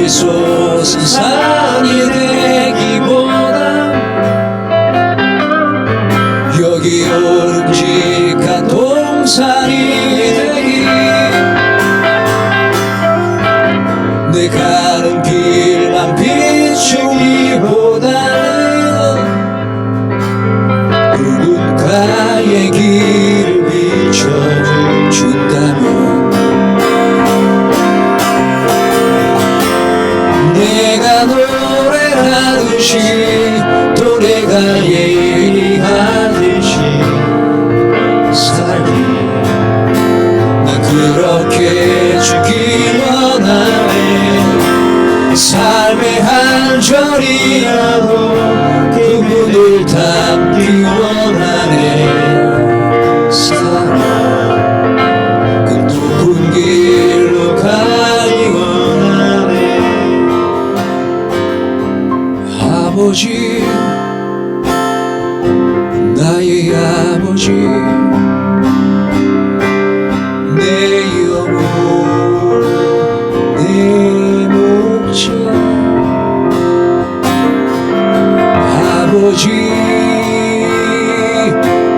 솟은 산이 되기보다 여기 오름직한 동산이 되기, 내 가는 길만 비추기보다는 누군가의 길을 비춰준다면 내가 노래하듯이 또 내가 얘기하듯이 살기, 난 그렇게 죽기 원하네. 삶의 한 절이라도 그분을 담기 원하네. 살아 그 높은 길로 가기 원하네. 아버지, 나의 아버지, 내 영혼, 내 목자, 아버지,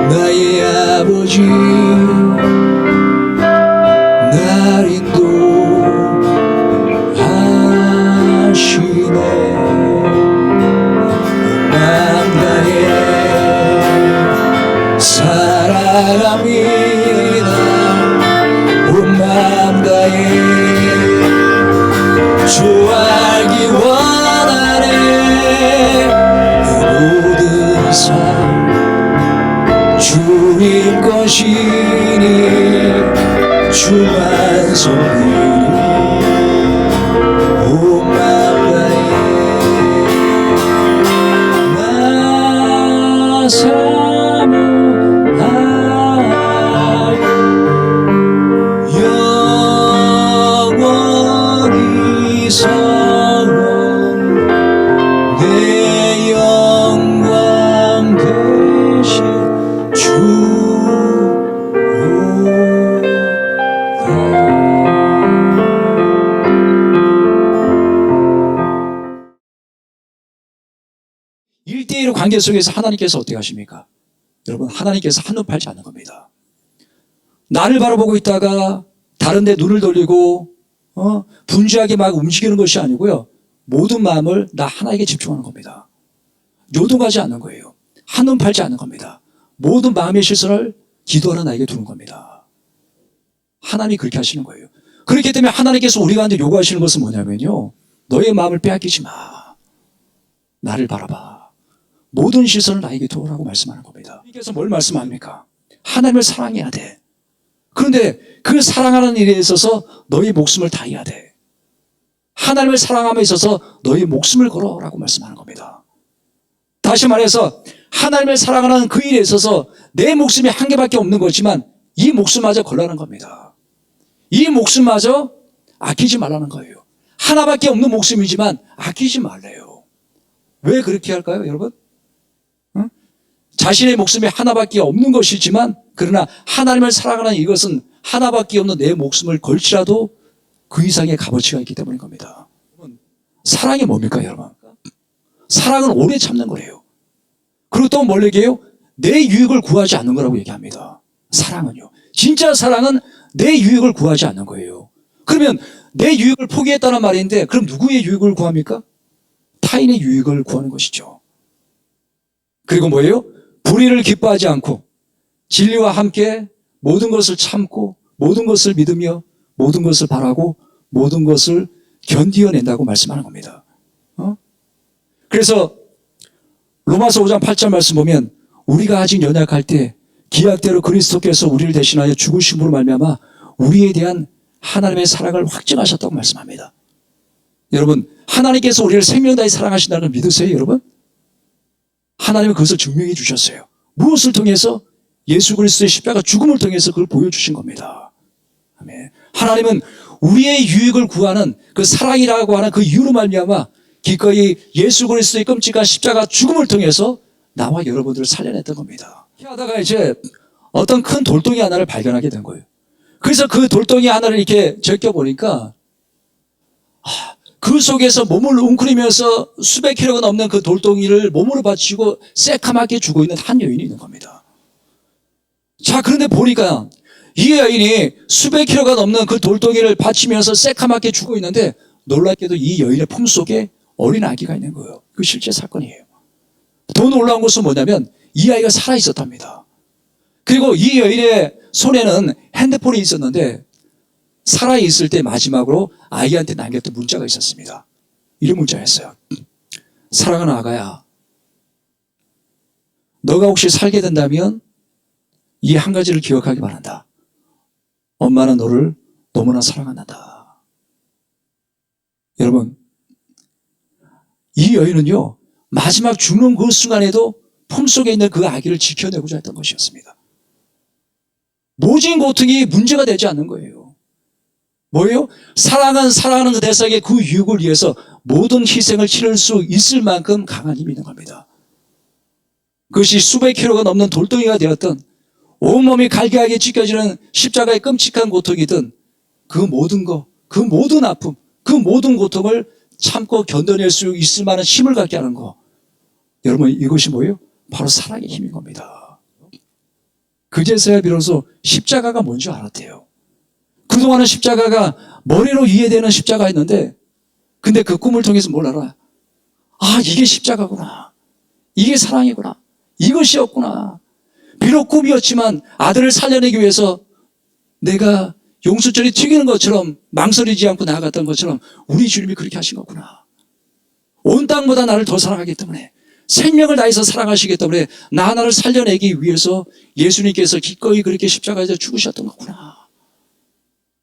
나의 아버지, 날 인도하시네. 사랑합니다. 온 마음 다해 주 알기 원하네. 내 모든 삶 주님 것이니 주만 섬기리. 온 마음 다해 나 영원히 성원 내 영광 되신 주로다. 1대1의 관계 속에서 하나님께서 어떻게 하십니까? 여러분, 하나님께서 한눈 팔지 않는 겁니다. 나를 바라보고 있다가 다른 데 눈을 돌리고 분주하게 막 움직이는 것이 아니고요, 모든 마음을 나 하나에게 집중하는 겁니다. 요동하지 않는 거예요. 한눈 팔지 않는 겁니다. 모든 마음의 시선을 기도하는 나에게 두는 겁니다. 하나님이 그렇게 하시는 거예요. 그렇기 때문에 하나님께서 우리 가운데 요구하시는 것은 뭐냐면요, 너의 마음을 빼앗기지 마. 나를 바라봐. 모든 시선을 나에게 두라고 말씀하는 겁니다. 하나님께서 뭘 말씀합니까? 하나님을 사랑해야 돼. 그런데 그 사랑하는 일에 있어서 너의 목숨을 다해야 돼. 하나님을 사랑함에 있어서 너의 목숨을 걸어라고 말씀하는 겁니다. 다시 말해서 하나님을 사랑하는 그 일에 있어서 내 목숨이 한 개밖에 없는 거지만 이 목숨마저 걸라는 겁니다. 이 목숨마저 아끼지 말라는 거예요. 하나밖에 없는 목숨이지만 아끼지 말래요. 왜 그렇게 할까요, 여러분? 자신의 목숨이 하나밖에 없는 것이지만, 그러나 하나님을 사랑하는 이것은 하나밖에 없는 내 목숨을 걸치라도 그 이상의 값어치가 있기 때문인 겁니다. 사랑이 뭡니까, 여러분? 사랑은 오래 참는 거래요. 그리고 또 뭘 얘기해요? 내 유익을 구하지 않는 거라고 얘기합니다. 사랑은요. 진짜 사랑은 내 유익을 구하지 않는 거예요. 그러면 내 유익을 포기했다는 말인데, 그럼 누구의 유익을 구합니까? 타인의 유익을 구하는 것이죠. 그리고 뭐예요? 불의를 기뻐하지 않고 진리와 함께 모든 것을 참고 모든 것을 믿으며 모든 것을 바라고 모든 것을 견디어낸다고 말씀하는 겁니다. 그래서 로마서 5장 8절 말씀 보면 우리가 아직 연약할 때 기약대로 그리스도께서 우리를 대신하여 죽으심으로 말미암아 우리에 대한 하나님의 사랑을 확증하셨다고 말씀합니다. 여러분, 하나님께서 우리를 생명 다해 사랑하신다는 걸 믿으세요, 여러분? 하나님은 그것을 증명해 주셨어요. 무엇을 통해서? 예수 그리스도의 십자가 죽음을 통해서 그걸 보여주신 겁니다. 아멘. 하나님은 우리의 유익을 구하는 그 사랑이라고 하는 그 이유로 말미암아 기꺼이 예수 그리스도의 끔찍한 십자가 죽음을 통해서 나와 여러분들을 살려냈던 겁니다. 이렇게 하다가 이제 어떤 큰 돌덩이 하나를 발견하게 된 거예요. 그래서 그 돌덩이 하나를 이렇게 제껴보니까 그 속에서 몸을 웅크리면서 수백 킬로가 넘는 그 돌덩이를 몸으로 받치고 새카맣게 죽어 있는 한 여인이 있는 겁니다. 자, 그런데 보니까 이 여인이 수백 킬로가 넘는 그 돌덩이를 받치면서 새카맣게 죽어 있는데 놀랍게도 이 여인의 품속에 어린 아기가 있는 거예요. 그 실제 사건이에요. 더 놀라운 것은 뭐냐면 이 아이가 살아있었답니다. 그리고 이 여인의 손에는 핸드폰이 있었는데 살아있을 때 마지막으로 아이한테 남겼던 문자가 있었습니다. 이런 문자였어요. 사랑하는 아가야, 너가 혹시 살게 된다면 이 한 가지를 기억하기 바란다. 엄마는 너를 너무나 사랑한다. 여러분, 이 여인은요, 마지막 죽는 그 순간에도 품속에 있는 그 아기를 지켜내고자 했던 것이었습니다. 모진 고통이 문제가 되지 않는 거예요. 뭐예요? 사랑하는 그 대상의 그 유익을 위해서 모든 희생을 치를 수 있을 만큼 강한 힘이 있는 겁니다. 그것이 수백 킬로가 넘는 돌덩이가 되었던 온몸이 갈기하게 찢겨지는 십자가의 끔찍한 고통이든 그 모든 것, 그 모든 아픔, 그 모든 고통을 참고 견뎌낼 수 있을 만한 힘을 갖게 하는 것. 여러분, 이것이 뭐예요? 바로 사랑의 힘인 겁니다. 그제서야 비로소 십자가가 뭔지 알았대요. 그동안은 십자가가 머리로 이해되는 십자가였는데 근데 그 꿈을 통해서 뭘 알아? 아, 이게 십자가구나. 이게 사랑이구나. 이것이었구나. 비록 꿈이었지만 아들을 살려내기 위해서 내가 용수철이 튀기는 것처럼 망설이지 않고 나아갔던 것처럼 우리 주님이 그렇게 하신 거구나. 온 땅보다 나를 더 사랑하기 때문에 생명을 다해서 사랑하시기 때문에 나 하나를 살려내기 위해서 예수님께서 기꺼이 그렇게 십자가에서 죽으셨던 거구나.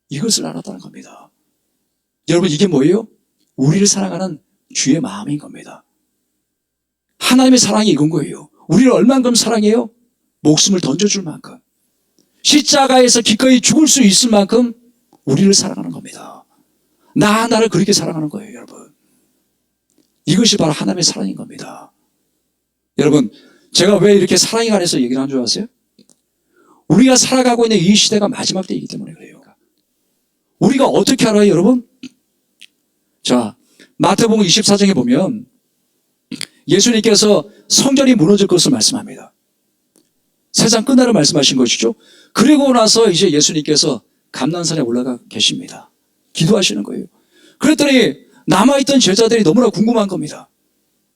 이것을 알았다는 겁니다. 여러분, 이게 뭐예요? 우리를 사랑하는 주의 마음인 겁니다. 하나님의 사랑이 이건 거예요. 우리를 얼만큼 사랑해요? 목숨을 던져줄 만큼, 십자가에서 기꺼이 죽을 수 있을 만큼 우리를 사랑하는 겁니다. 나 하나를 그렇게 사랑하는 거예요, 여러분. 이것이 바로 하나님의 사랑인 겁니다. 여러분, 제가 왜 이렇게 사랑에 관해서 얘기를 한 줄 아세요? 우리가 살아가고 있는 이 시대가 마지막 때이기 때문에 그래요. 우리가 어떻게 알아요, 여러분? 자, 마태복음 24장에 보면 예수님께서 성전이 무너질 것을 말씀합니다. 세상 끝나를 말씀하신 것이죠. 그리고 나서 이제 예수님께서 감난산에 올라가 계십니다. 기도하시는 거예요. 그랬더니 남아있던 제자들이 너무나 궁금한 겁니다.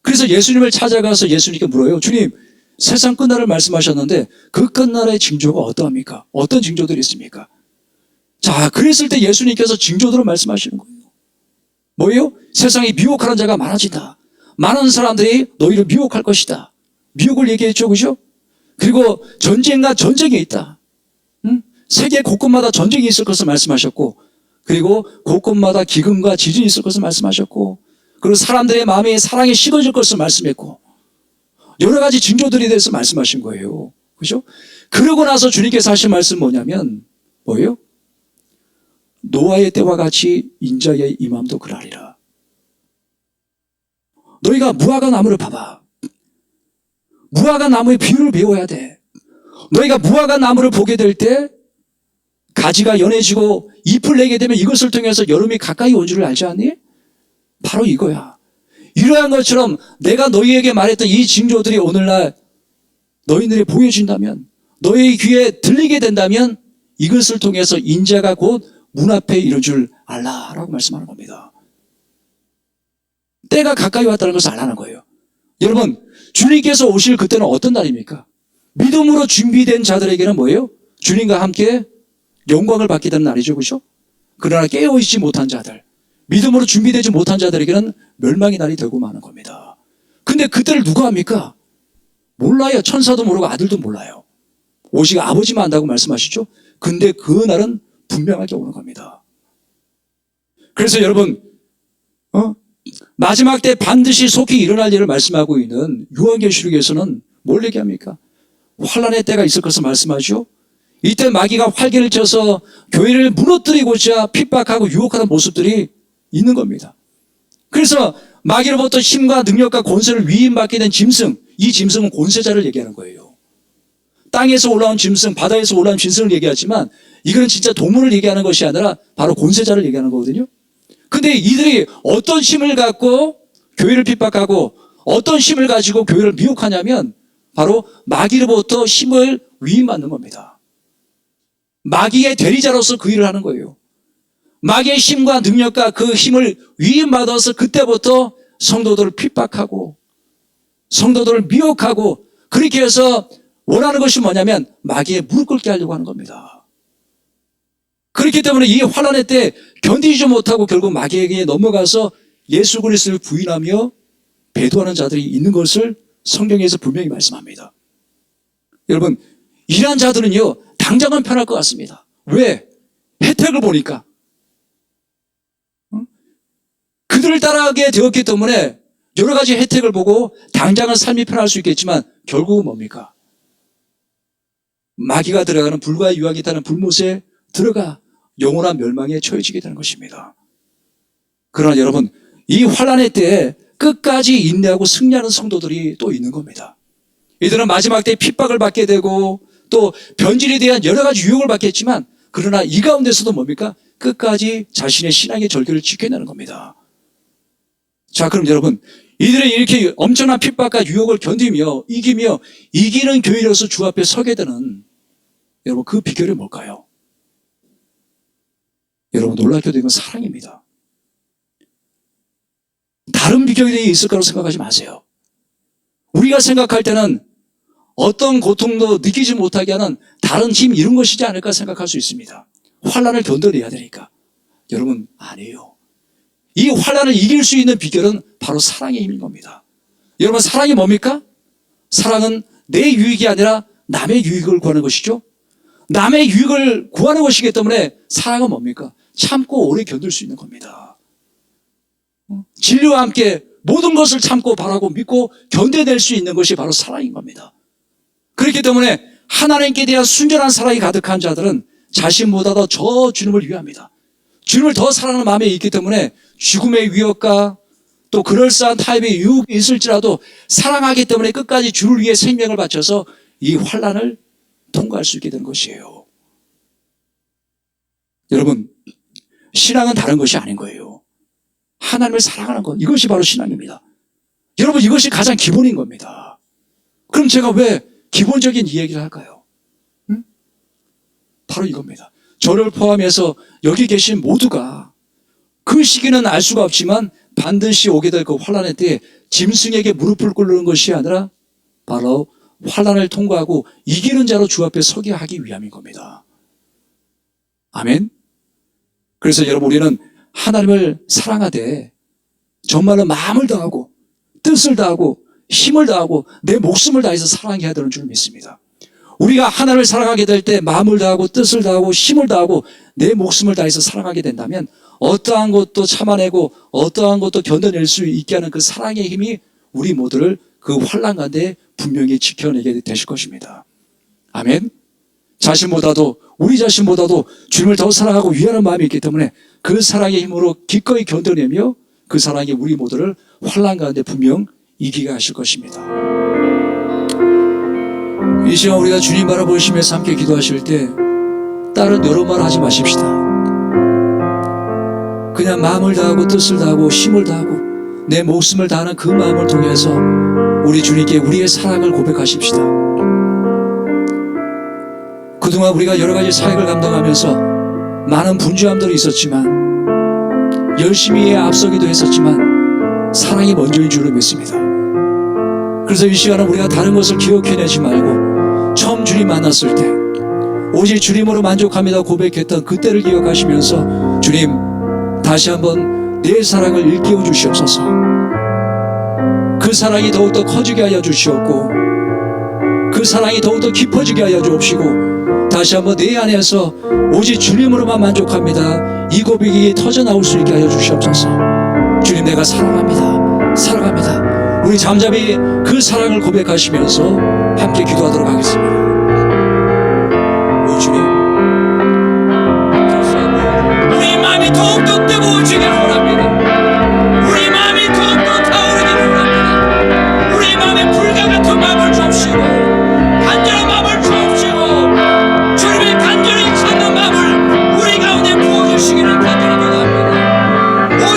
그래서 예수님을 찾아가서 예수님께 물어요. 주님, 세상 끝날을 말씀하셨는데 그 끝날의 징조가 어떠합니까? 어떤 징조들이 있습니까? 자, 그랬을 때 예수님께서 징조들을 말씀하시는 거예요. 뭐예요? 세상에 미혹하는 자가 많아진다. 많은 사람들이 너희를 미혹할 것이다. 미혹을 얘기했죠, 그죠? 그리고 전쟁과 전쟁이 있다. 세계 곳곳마다 전쟁이 있을 것을 말씀하셨고, 그리고 곳곳마다 기근과 지진이 있을 것을 말씀하셨고, 그리고 사람들의 마음이 사랑에 식어질 것을 말씀했고, 여러 가지 징조들에 대해서 말씀하신 거예요. 그죠? 그러고 나서 주님께서 하신 말씀 뭐냐면, 뭐예요? 노아의 때와 같이 인자의 임함도 그러하리라. 너희가 무화과 나무를 봐봐. 무화과 나무의 비율을 배워야 돼. 너희가 무화과 나무를 보게 될 때 가지가 연해지고 잎을 내게 되면 이것을 통해서 여름이 가까이 온 줄을 알지 않니? 바로 이거야. 이러한 것처럼 내가 너희에게 말했던 이 징조들이 오늘날 너희들이 보여진다면, 너희 귀에 들리게 된다면 이것을 통해서 인자가 곧 문 앞에 이른 줄 알라라고 말씀하는 겁니다. 때가 가까이 왔다는 것을 알라는 거예요. 여러분, 주님께서 오실 그때는 어떤 날입니까? 믿음으로 준비된 자들에게는 뭐예요? 주님과 함께 영광을 받게 되는 날이죠, 그렇죠? 그러나 깨어있지 못한 자들, 믿음으로 준비되지 못한 자들에게는 멸망의 날이 되고 마는 겁니다. 근데 그때를 누가 합니까? 몰라요. 천사도 모르고 아들도 몰라요. 오직 아버지만 안다고 말씀하시죠? 근데 그 날은 분명하게 오는 겁니다. 그래서 여러분, 마지막 때 반드시 속히 일어날 일을 말씀하고 있는 요한계시록에서는 뭘 얘기합니까? 환란의 때가 있을 것을 말씀하죠. 이때 마귀가 활개를 쳐서 교회를 무너뜨리고자 핍박하고 유혹하는 모습들이 있는 겁니다. 그래서 마귀로부터 힘과 능력과 권세를 위임받게 된 짐승, 이 짐승은 권세자를 얘기하는 거예요. 땅에서 올라온 짐승, 바다에서 올라온 짐승을 얘기하지만 이거는 진짜 동물을 얘기하는 것이 아니라 바로 권세자를 얘기하는 거거든요. 근데 이들이 어떤 힘을 갖고 교회를 핍박하고 어떤 힘을 가지고 교회를 미혹하냐면 바로 마귀로부터 힘을 위임받는 겁니다. 마귀의 대리자로서 그 일을 하는 거예요. 마귀의 힘과 능력과 그 힘을 위임받아서 그때부터 성도들을 핍박하고 성도들을 미혹하고 그렇게 해서 원하는 것이 뭐냐면 마귀의 무릎 꿇게 하려고 하는 겁니다. 그렇기 때문에 이 환난의 때 견디지 못하고 결국 마귀에게 넘어가서 예수 그리스도를 부인하며 배도하는 자들이 있는 것을 성경에서 분명히 말씀합니다. 여러분, 이러한 자들은요 당장은 편할 것 같습니다. 왜? 혜택을 보니까. 그들을 따라가게 되었기 때문에 여러 가지 혜택을 보고 당장은 삶이 편할 수 있겠지만 결국은 뭡니까? 마귀가 들어가는 불과 유황이 타는 불못에 들어가 영원한 멸망에 처해지게 되는 것입니다. 그러나 여러분, 이 환난의 때에 끝까지 인내하고 승리하는 성도들이 또 있는 겁니다. 이들은 마지막 때 핍박을 받게 되고 또 변질에 대한 여러 가지 유혹을 받겠지만 그러나 이 가운데서도 뭡니까? 끝까지 자신의 신앙의 절개를 지켜내는 겁니다. 자, 그럼 여러분, 이들은 이렇게 엄청난 핍박과 유혹을 견디며 이기며 이기는 교회로서 주 앞에 서게 되는 여러분 그 비결이 뭘까요? 여러분 놀랍게도 이건 사랑입니다. 다른 비결이 있을 거라고 생각하지 마세요. 우리가 생각할 때는 어떤 고통도 느끼지 못하게 하는 다른 힘 이런 것이지 않을까 생각할 수 있습니다. 환난을 견뎌내야 되니까. 여러분 아니에요. 이 환난을 이길 수 있는 비결은 바로 사랑의 힘인 겁니다. 여러분 사랑이 뭡니까? 사랑은 내 유익이 아니라 남의 유익을 구하는 것이죠. 남의 유익을 구하는 것이기 때문에 사랑은 뭡니까? 참고 오래 견딜 수 있는 겁니다. 진리와 함께 모든 것을 참고 바라고 믿고 견뎌낼 수 있는 것이 바로 사랑인 겁니다. 그렇기 때문에 하나님께 대한 순전한 사랑이 가득한 자들은 자신보다도 저 주님을 위합니다. 주님을 더 사랑하는 마음이 있기 때문에 죽음의 위협과 또 그럴싸한 타입의 유혹이 있을지라도 사랑하기 때문에 끝까지 주를 위해 생명을 바쳐서 이 환난을 통과할 수 있게 되는 것이에요. 여러분, 신앙은 다른 것이 아닌 거예요. 하나님을 사랑하는 것, 이것이 바로 신앙입니다. 여러분, 이것이 가장 기본인 겁니다. 그럼 제가 왜 기본적인 이 얘기를 할까요? 바로 이겁니다. 저를 포함해서 여기 계신 모두가 그 시기는 알 수가 없지만 반드시 오게 될 그 환난의 때에 짐승에게 무릎을 꿇는 것이 아니라 바로 환난을 통과하고 이기는 자로 주 앞에 서게 하기 위함인 겁니다. 아멘. 그래서 여러분 우리는 하나님을 사랑하되 정말로 마음을 다하고 뜻을 다하고 힘을 다하고 내 목숨을 다해서 사랑해야 되는 줄 믿습니다. 우리가 하나님을 사랑하게 될 때 마음을 다하고 뜻을 다하고 힘을 다하고 내 목숨을 다해서 사랑하게 된다면 어떠한 것도 참아내고 어떠한 것도 견뎌낼 수 있게 하는 그 사랑의 힘이 우리 모두를 그 환난 가운데 분명히 지켜내게 되실 것입니다. 아멘. 자신보다도 우리 자신보다도 주님을 더 사랑하고 위하는 마음이 있기 때문에 그 사랑의 힘으로 기꺼이 견뎌내며 그 사랑이 우리 모두를 환난 가운데 분명 이기게 하실 것입니다. 이 시간 우리가 주님 바라보시면서 함께 기도하실 때 다른 여러 말 하지 마십시다. 그냥 마음을 다하고 뜻을 다하고 힘을 다하고 내 목숨을 다하는 그 마음을 통해서 우리 주님께 우리의 사랑을 고백하십시다. 그동안 우리가 여러 가지 사역을 감당하면서 많은 분주함들이 있었지만 열심히 앞서기도 했었지만 사랑이 먼저인 줄로 믿습니다. 그래서 이 시간은 우리가 다른 것을 기억해내지 말고 처음 주님 만났을 때 오직 주님으로 만족합니다 고백했던 그때를 기억하시면서 주님 다시 한번 내 사랑을 일깨워 주시옵소서. 그 사랑이 더욱더 커지게 하여 주시옵고 그 사랑이 더욱더 깊어지게 하여 주옵시고 다시 한번 내 안에서 오직 주님으로만 만족합니다 이 고백이 터져나올 수 있게 하여 주시옵소서. 주님 내가 사랑합니다. 사랑합니다. 우리 잠잠히 그 사랑을 고백하시면서 함께 기도하도록 하겠습니다. 오 주님 우리 마음이 더욱더 뜨거워지기를 원합니다. 우리 마음이 더욱더 타오르기를 원합니다. 우리 마음에 불과 같은 마음을 주옵시고 간절한 마음을 주옵시고 주님의 간절히 찾는 마음을 우리 가운데 부어주시기를 간절히 기도합니다.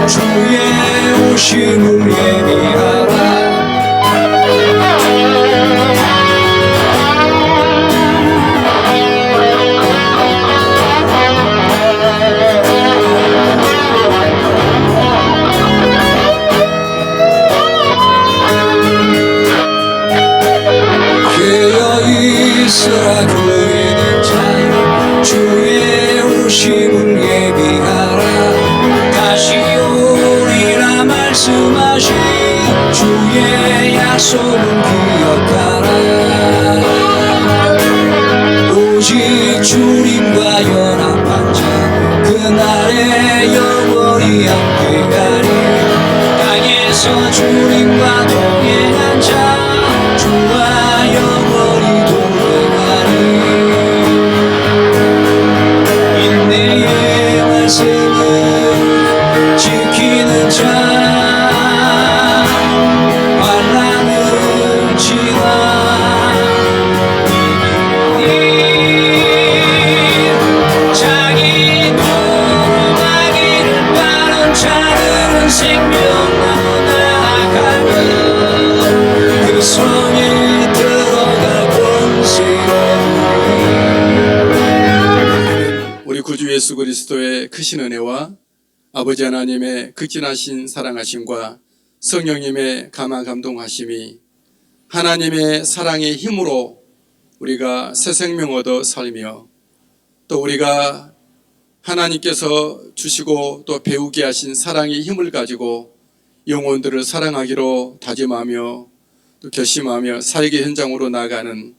주의 오심을 예비하라. 깨어있으라 교회된 자여, 주의 오심을 예비하라. 다시 오리라 말씀하신 주의 약속은 기억하라. 오직 주님과 연합한 자 그날에 영원히 함께하리. 땅에서 주님과 동행한 자 주와 영원히 동행하리. 인내의 말씀을 지키는 자 환난을 지나 자기 도망하기를 바란 자들은 생명나무 나아가며 그 성에 들어가 권세로. 우리 구주 예수 그리스도의 크신 은혜와 아버지 하나님의 극진하신 사랑하심과 성령님의 감화 감동하심이 하나님의 사랑의 힘으로 우리가 새 생명 얻어 살며 또 우리가 하나님께서 주시고 또 배우게 하신 사랑의 힘을 가지고 영혼들을 사랑하기로 다짐하며 또 결심하며 사역의 현장으로 나가는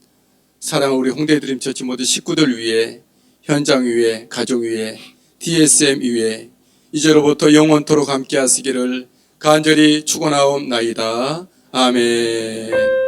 사랑하는 우리 홍대드림처치 모든 식구들 위해, 현장 위에, 가정 위에, DSM 위에 이제로부터 영원토록 함께 하시기를 간절히 축원하옵나이다. 아멘.